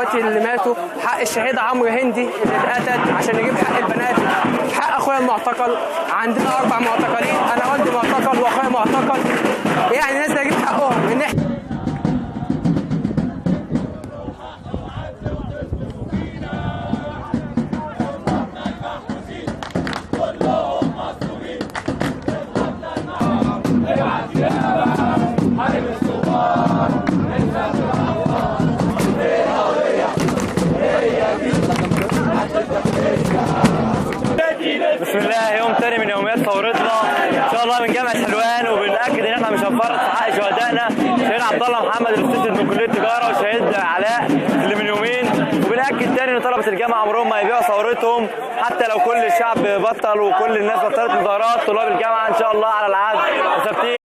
اخواتي اللي ماتوا، حق الشهيد عمرو هندي اللي اتقتل عشان يجيب حق البنات، حق اخويا المعتقل. عندنا 4 معتقلين، انا والدي معتقل واخويا معتقل، يعني الناس تجيب حقهم من ناحيه. بسم الله، يوم تاني من يوميات ثورتنا ان شاء الله من جامعه حلوان، وبنأكد ان احنا مش هنفرط في حق شهدائنا، شهيد عبد الله محمد اللي استشهد من كليه التجاره، وشهيد علاء اللي من يومين. وبنأكد تاني ان طلبه الجامعه عمرهم ما هيبيعوا ثورتهم، حتى لو كل الشعب بطل وكل الناس بطلت مظاهرات، طلاب الجامعه ان شاء الله على العهد وثابتين.